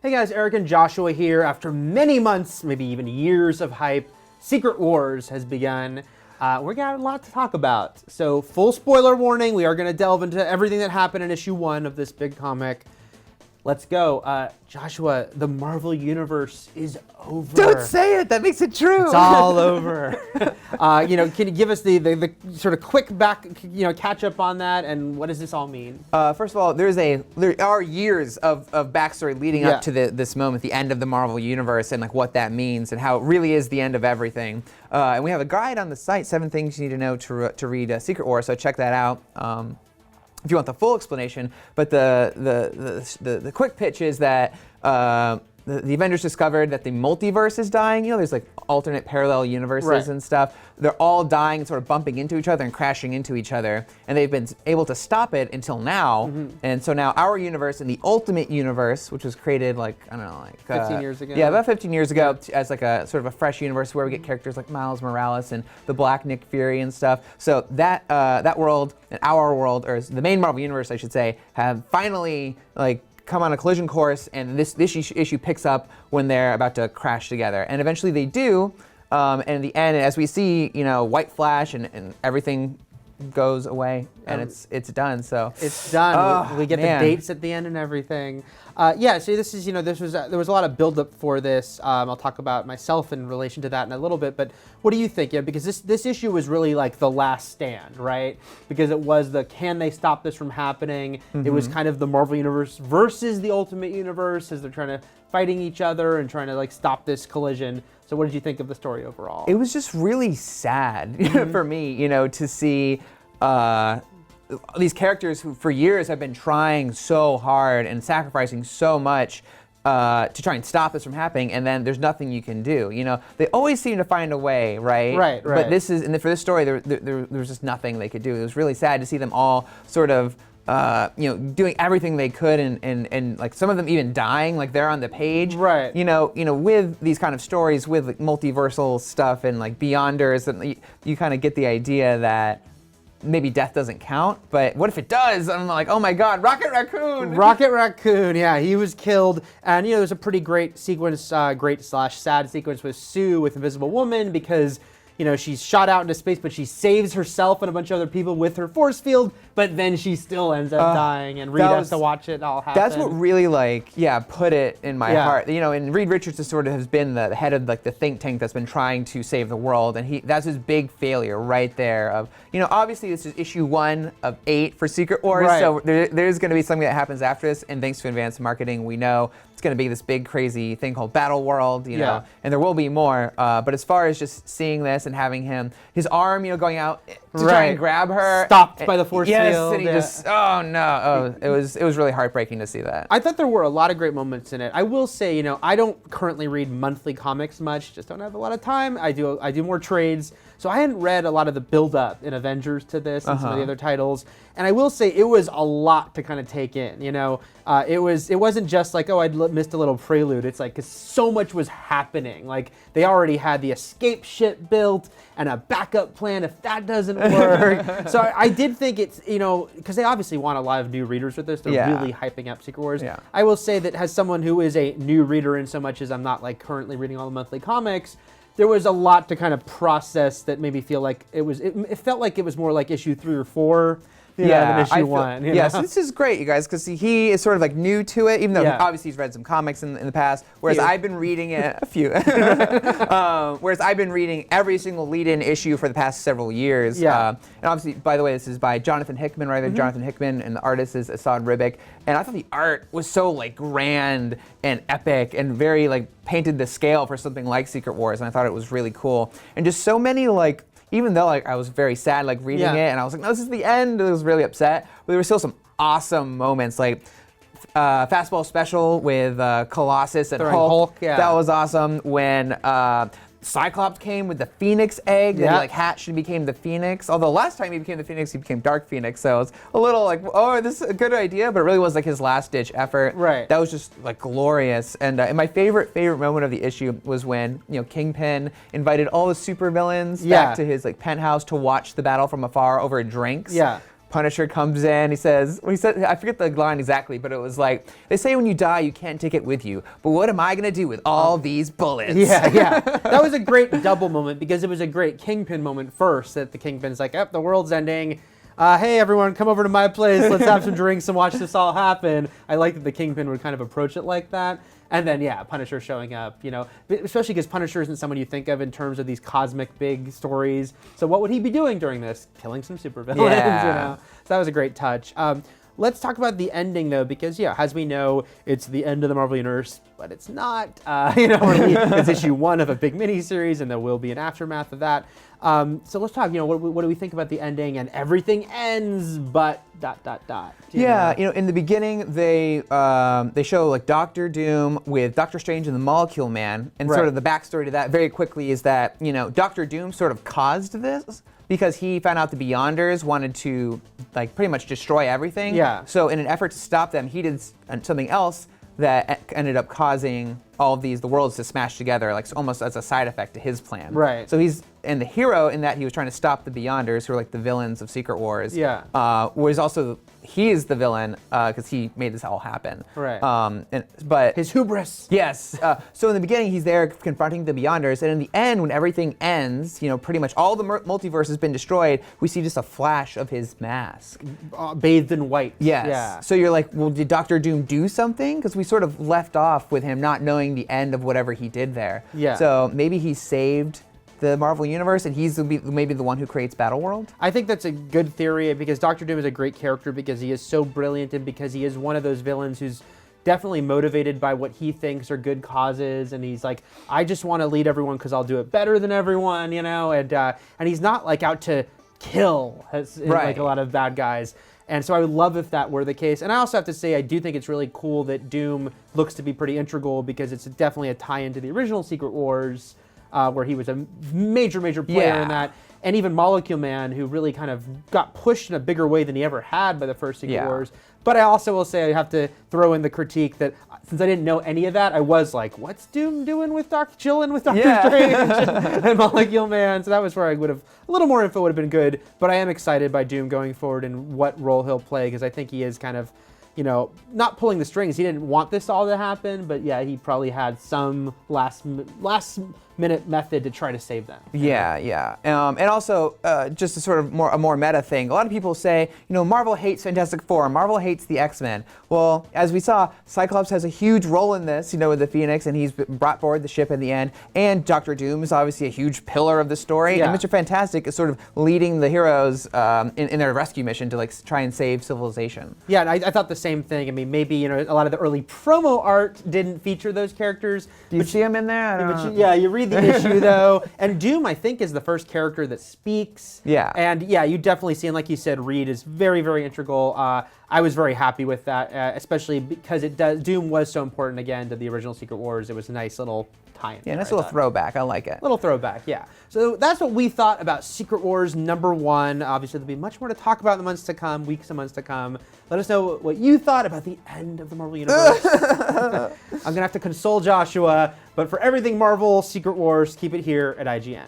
Hey guys, Eric and Joshua here. After many months, maybe even years of hype, Secret Wars has begun. We're got a lot to talk about. So full spoiler warning, we are going to delve into everything that happened in issue 1 of this big comic. Let's go. Joshua, the Marvel Universe is over. Don't say it. That makes it true. It's all over. Can you give us the sort of quick catch up on that, and what does this all mean? First of all, there are years of backstory leading up to this moment, the end of the Marvel Universe, and like what that means, and how it really is the end of everything. And we have a guide on the site, 7 things you need to know to read Secret Wars. So check that out. If you want the full explanation, but the quick pitch is that the Avengers discovered that the multiverse is dying. You know, there's like alternate parallel universes and stuff. They're all dying, sort of bumping into each other and crashing into each other. And they've been able to stop it until now. Mm-hmm. And so now our universe and the Ultimate Universe, which was created like, I don't know, like 15 years ago. Yeah, about 15 years ago, as like a sort of a fresh universe where we get characters like Miles Morales and the Black Nick Fury and stuff. So that world and our world, or the main Marvel Universe, I should say, have finally like come on a collision course, and this issue picks up when they're about to crash together. And eventually they do, and in the end, as we see, White Flash and everything goes away, and it's done. So it's done. We get the dates at the end and everything. So this is there was a lot of buildup for this. I'll talk about myself in relation to that in a little bit. But what do you think? Yeah, because this issue was really like the last stand, right? Because it was can they stop this from happening? Mm-hmm. It was kind of the Marvel Universe versus the Ultimate Universe as they're trying to fighting each other and trying to like stop this collision. So what did you think of the story overall? It was just really sad for me, to see these characters who for years have been trying so hard and sacrificing so much to try and stop this from happening, and then there's nothing you can do. They always seem to find a way, right? Right. But for this story, there was just nothing they could do. It was really sad to see them all sort of doing everything they could, and like some of them even dying, like they're on the page. Right. With these kind of stories, with like multiversal stuff and like Beyonders, and you kind of get the idea that maybe death doesn't count, but what if it does? I'm like, oh my God, Rocket Raccoon! Rocket Raccoon, yeah, he was killed, and there's a pretty great sequence, great/sad sequence with Sue with Invisible Woman, because she's shot out into space, but she saves herself and a bunch of other people with her force field, but then she still ends up dying, and Reed has to watch it all happen. That's what really put it in my heart. And Reed Richards sort of has been the head of like the think tank that's been trying to save the world, and that's his big failure right there. Of obviously this is issue 1 of 8 for Secret Wars, so there's going to be something that happens after this, and thanks to advanced marketing, we know it's going to be this big crazy thing called Battle World, and there will be more. But as far as just seeing this and having his arm, going out to try and grab her, stopped by the force field. Yes, and he it was really heartbreaking to see that. I thought there were a lot of great moments in it. I will say, I don't currently read monthly comics much, just don't have a lot of time. I do more trades, so I hadn't read a lot of the build-up in Avengers to this and some of the other titles. And I will say it was a lot to kind of take in. It wasn't just like, I missed a little prelude. It's like, 'cause so much was happening. Like they already had the escape ship built and a backup plan if that doesn't work. So I did think it's, because they obviously want a lot of new readers with this. They're really hyping up Secret Wars. Yeah. I will say that as someone who is a new reader in so much as I'm not like currently reading all the monthly comics, there was a lot to kind of process that made me feel like it felt like it was more like issue 3 or 4 than issue 1. So this is great, you guys, because he is sort of like new to it, even though obviously he's read some comics in the past, whereas I've been reading it, a few, whereas I've been reading every single lead-in issue for the past several years. And obviously, by the way, this is by Jonathan Hickman, writer Jonathan Hickman, and the artist is Assad Ribic. And I thought the art was so like grand and epic and very like painted the scale for something like Secret Wars, and I thought it was really cool. And just so many like, even though like I was very sad like reading it, and I was like, no, this is the end. I was really upset, but there were still some awesome moments, like Fastball Special with Colossus and Hulk. That was awesome. When Cyclops came with the Phoenix egg that he like hatched and became the Phoenix. Although last time he became the Phoenix, he became Dark Phoenix. So it's a little like, oh, this is a good idea, but it really was like his last ditch effort. Right. That was just like glorious. And my favorite moment of the issue was when Kingpin invited all the supervillains back to his like penthouse to watch the battle from afar over drinks. Yeah. Punisher comes in. He said, I forget the line exactly, but it was like, they say when you die, you can't take it with you. But what am I going to do with all these bullets? Yeah. That was a great double moment because it was a great Kingpin moment first, that the Kingpin's like, the world's ending. Hey, everyone, come over to my place. Let's have some drinks and watch this all happen. I like that the Kingpin would kind of approach it like that. And then, Punisher showing up, especially because Punisher isn't someone you think of in terms of these cosmic big stories. So what would he be doing during this? Killing some supervillains, Yeah. So that was a great touch. Let's talk about the ending, though, because, as we know, it's the end of the Marvel Universe, but it's not. It's issue 1 of a big miniseries, and there will be an aftermath of that. So let's talk, what do we think about the ending? And everything ends, but ... In the beginning, they show like Doctor Doom with Doctor Strange and the Molecule Man, and sort of the backstory to that very quickly is that, Doctor Doom sort of caused this because he found out the Beyonders wanted to like pretty much destroy everything. Yeah. So in an effort to stop them, he did something else that ended up causing all of the worlds to smash together, like almost as a side effect to his plan. Right. So and the hero in that he was trying to stop the Beyonders, who are like the villains of Secret Wars. Yeah. Was also, he is the villain because he made this all happen. Right. But his hubris. Yes. So in the beginning, he's there confronting the Beyonders, and in the end, when everything ends, pretty much all the multiverse has been destroyed, we see just a flash of his mask. Bathed in white. Yes. Yeah. So you're like, well, did Doctor Doom do something? Because we sort of left off with him not knowing the end of whatever he did there. Yeah. So maybe he saved the Marvel Universe, and he's maybe the one who creates Battleworld? I think that's a good theory because Doctor Doom is a great character because he is so brilliant and because he is one of those villains who's definitely motivated by what he thinks are good causes, and he's like, I just want to lead everyone because I'll do it better than everyone, and he's not like out to kill like a lot of bad guys. And so I would love if that were the case. And I also have to say, I do think it's really cool that Doom looks to be pretty integral because it's definitely a tie-in to the original Secret Wars, where he was a major player in that. And even Molecule Man, who really kind of got pushed in a bigger way than he ever had by the first Secret Wars. But I also will say I have to throw in the critique that since I didn't know any of that, I was like, what's Doom doing with chilling with Doctor Strange and Molecule Man? So that was where I would have, a little more info would have been good. But I am excited by Doom going forward and what role he'll play because I think he is kind of, not pulling the strings. He didn't want this all to happen, but he probably had some last minute method to try to save them. Yeah. And also, just a sort of a more meta thing. A lot of people say, Marvel hates Fantastic Four. Marvel hates the X-Men. Well, as we saw, Cyclops has a huge role in this, with the Phoenix, and he's brought forward the ship in the end. And Doctor Doom is obviously a huge pillar of the story. Yeah. And Mr. Fantastic is sort of leading the heroes in their rescue mission to try and save civilization. Yeah, and I thought the same thing. I mean, maybe a lot of the early promo art didn't feature those characters. Do you see them in there? I don't know. You read the issue though, and Doom I think is the first character that speaks. Yeah. And you definitely see, and like you said, Reed is very integral. I was very happy with that, especially because Doom was so important again to the original Secret Wars. It was a nice little tie-in. Yeah, nice little throwback. I like it. Little throwback, yeah. So that's what we thought about Secret Wars #1. Obviously, there'll be much more to talk about in the months to come, weeks and months to come. Let us know what you thought about the end of the Marvel Universe. I'm going to have to console Joshua, but for everything Marvel, Secret Wars, keep it here at IGN.